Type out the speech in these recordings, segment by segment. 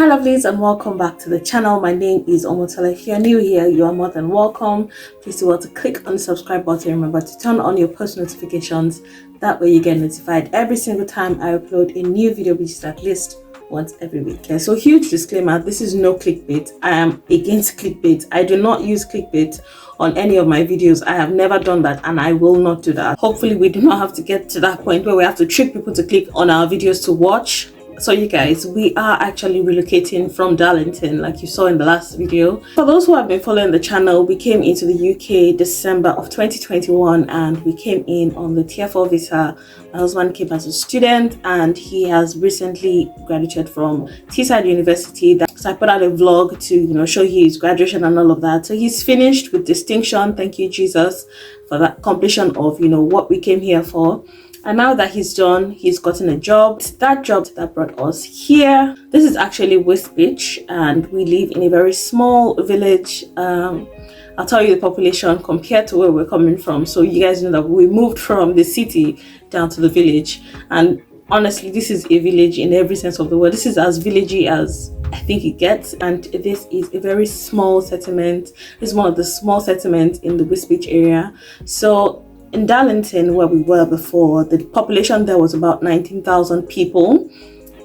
Hi lovelies, and welcome back to the channel. My name is Omotola. If you're new here, you are more than welcome. Please do well to click on the subscribe button. Remember to turn on your post notifications. That way you get notified every single time I upload a new video, which is at least once every week. Okay, so huge disclaimer, this is no clickbait. I am against clickbait. I do not use clickbait on any of my videos. I have never done that, and I will not do that. Hopefully we do not have to get to that point where we have to trick people to click on our videos to watch. So you guys, we are actually relocating from Darlington, like you saw in the last video. For those who have been following the channel, we came into the UK December of 2021, and we came in on the Tier 4 visa. My husband came as a student, and he has recently graduated from Teesside University. So I put out a vlog to show his graduation and all of that. So he's finished with distinction. Thank you, Jesus, for that completion of what we came here for. And now that he's done, he's gotten a job. It's that job that brought us here. This is actually West Beach, and we live in a very small village. I'll tell you the population compared to where we're coming from, so you guys know that we moved from the city down to the village. And honestly, this is a village in every sense of the word. This is as villagey as I think it gets, and this is a very small settlement. This is one of the small settlements in the West Beach area. So in Darlington, where we were before, the population there was about 19,000 people.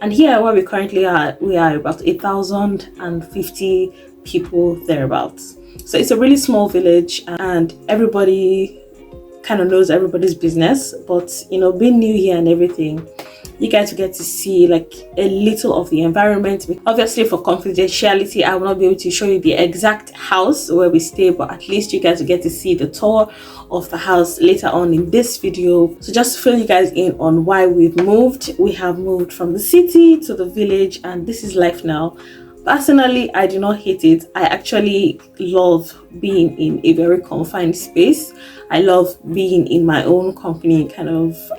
And here where we currently are, we are about 8,050 people thereabouts. So it's a really small village, and everybody kind of knows everybody's business. But being new here and everything, you guys will get to see like a little of the environment. Obviously, for confidentiality, I will not be able to show you the exact house where we stay, but at least you guys will get to see the tour of the house later on in this video. So just to fill you guys in on why we've moved. We have moved from the city to the village, and this is life now. Personally, I do not hate it. I actually love being in a very confined space. I love being in my own company,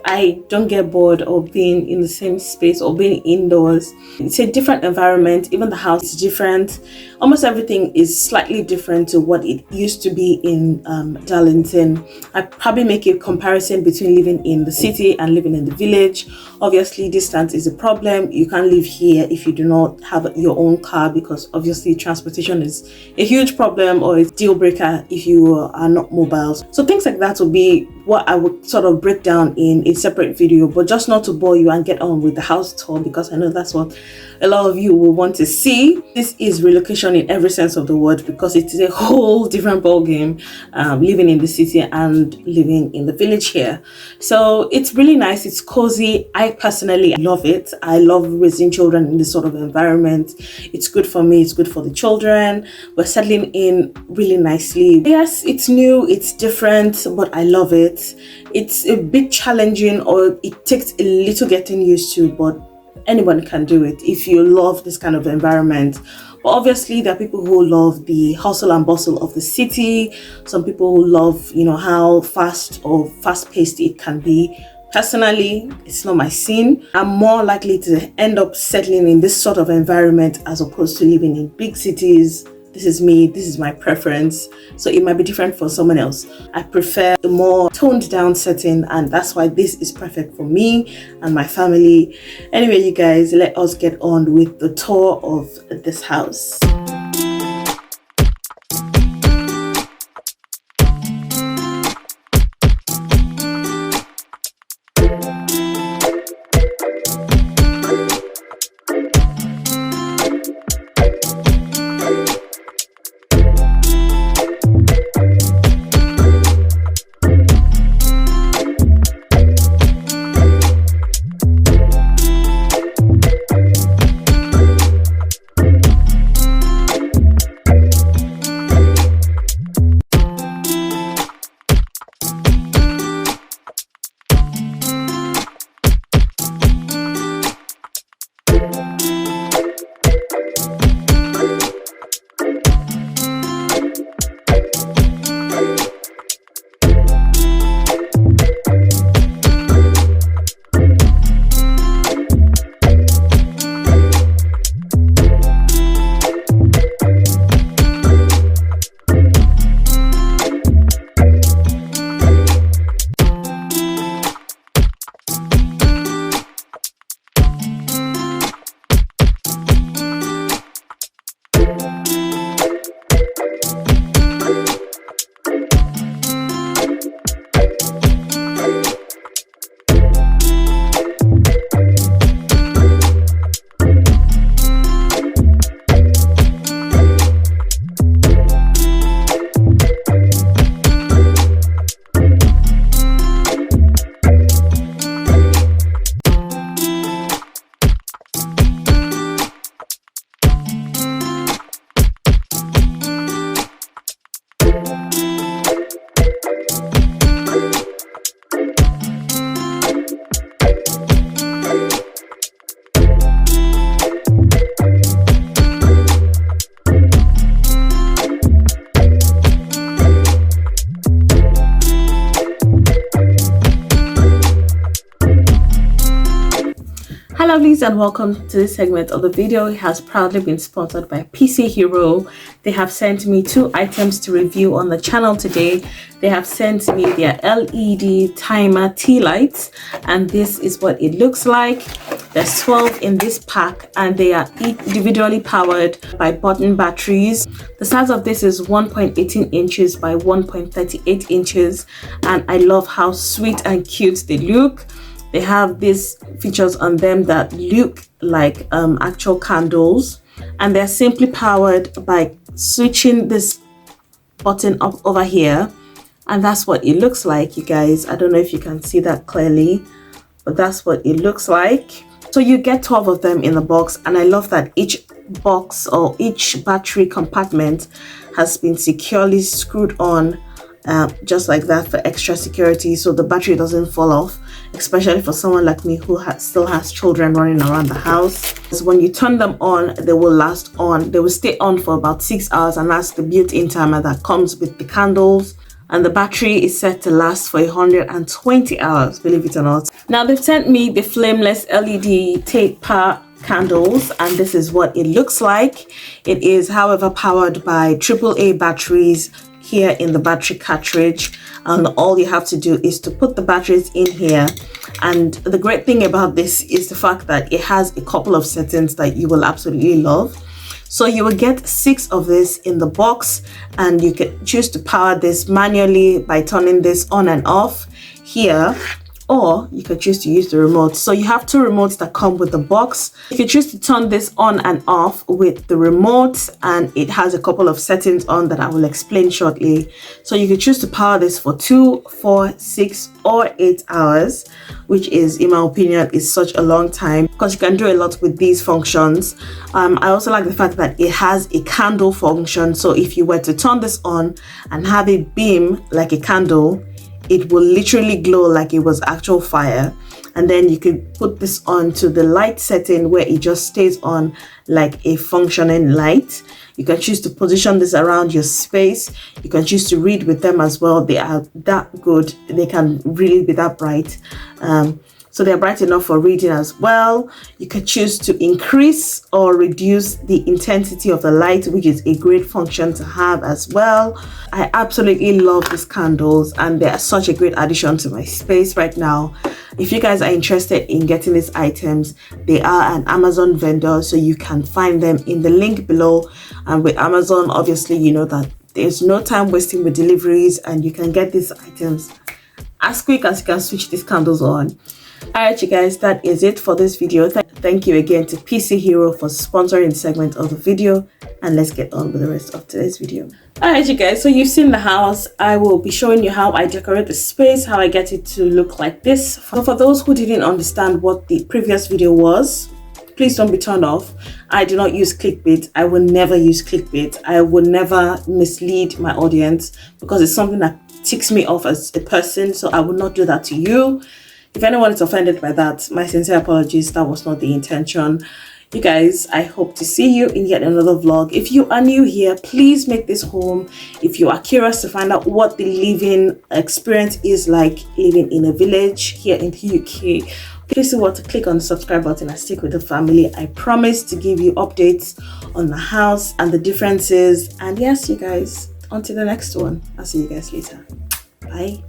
I don't get bored of being in the same space or being indoors. It's a different environment. Even the house is different. Almost everything is slightly different to what it used to be in Darlington. I probably make a comparison between living in the city and living in the village. Obviously, distance is a problem. You can't live here if you do not have your own car, because obviously transportation is a huge problem or a deal breaker if you are not mobile. So things like that will be what I would sort of break down in a separate video, but just not to bore you and get on with the house tour, because I know that's what a lot of you will want to see. This is relocation in every sense of the word, because it is a whole different ball game, living in the city and living in the village here. So it's really nice. It's cozy. I personally love it. I love raising children in this sort of environment. It's good for me. It's good for the children. We're settling in really nicely. Yes, it's new. It's different, but I love it. It's a bit challenging, or it takes a little getting used to, but anyone can do it if you love this kind of environment. But obviously there are people who love the hustle and bustle of the city. Some people who love how fast or fast-paced it can be. Personally, it's not my scene. I'm more likely to end up settling in this sort of environment as opposed to living in big cities. This is me, this is my preference. So it might be different for someone else. I prefer a more toned down setting, and that's why this is perfect for me and my family. Anyway, you guys, let us get on with the tour of this house. Hi lovelies, and welcome to this segment of the video. It has proudly been sponsored by PChero. They have sent me 2 items to review on the channel today. They have sent me their LED timer tea lights, and this is what it looks like. There's 12 in this pack, and they are individually powered by button batteries. The size of this is 1.18 inches by 1.38 inches, and I love how sweet and cute they look. They have these features on them that look like actual candles, and they're simply powered by switching this button up over here, and that's what it looks like, you guys. I don't know if you can see that clearly, but that's what it looks like. So you get 12 of them in the box, and I love that each box or each battery compartment has been securely screwed on just like that for extra security, so the battery doesn't fall off, especially for someone like me who still has children running around the house. So when you turn them on, they will last on. They will stay on for about 6 hours, and that's the built-in timer that comes with the candles. And the battery is set to last for 120 hours, believe it or not. Now they've sent me the flameless LED taper candles, and this is what it looks like. It is, however, powered by AAA batteries here in the battery cartridge, and all you have to do is to put the batteries in here. And the great thing about this is the fact that it has a couple of settings that you will absolutely love. So you will get 6 of this in the box, and you can choose to power this manually by turning this on and off here, or you can choose to use the remote. So you have 2 remotes that come with the box. You can choose to turn this on and off with the remote, and it has a couple of settings on that I will explain shortly. So you can choose to power this for 2, 4, 6, or 8 hours, which is, in my opinion, is such a long time, because you can do a lot with these functions. I also like the fact that it has a candle function. So if you were to turn this on and have it beam like a candle, it will literally glow like it was actual fire. And then you can put this on to the light setting where it just stays on like a functioning light. You can choose to position this around your space. You can choose to read with them as well. They are that good. They can really be that bright. So they're bright enough for reading as well. You can choose to increase or reduce the intensity of the light, which is a great function to have as well. I absolutely love these candles, and they are such a great addition to my space right now. If you guys are interested in getting these items, they are an Amazon vendor, so you can find them in the link below. And with Amazon, obviously, you know that there's no time wasting with deliveries, and you can get these items as quick as you can switch these candles on. Alright, you guys, that is it for this video. Thank you again to PChero for sponsoring the segment of the video, and let's get on with the rest of today's video. Alright, you guys, so you've seen the house. I will be showing you how I decorate the space, how I get it to look like this. So for those who didn't understand what the previous video was, please don't be turned off. I do not use clickbait. I will never use clickbait. I will never mislead my audience, because it's something that ticks me off as a person, so I will not do that to you. If anyone is offended by that, my sincere apologies. That was not the intention. You guys, I hope to see you in yet another vlog. If you are new here, please make this home. If you are curious to find out what the living experience is like living in a village here in the UK, please do want to click on the subscribe button and stick with the family. I promise to give you updates on the house and the differences. And yes, you guys, until the next one, I'll see you guys later. Bye.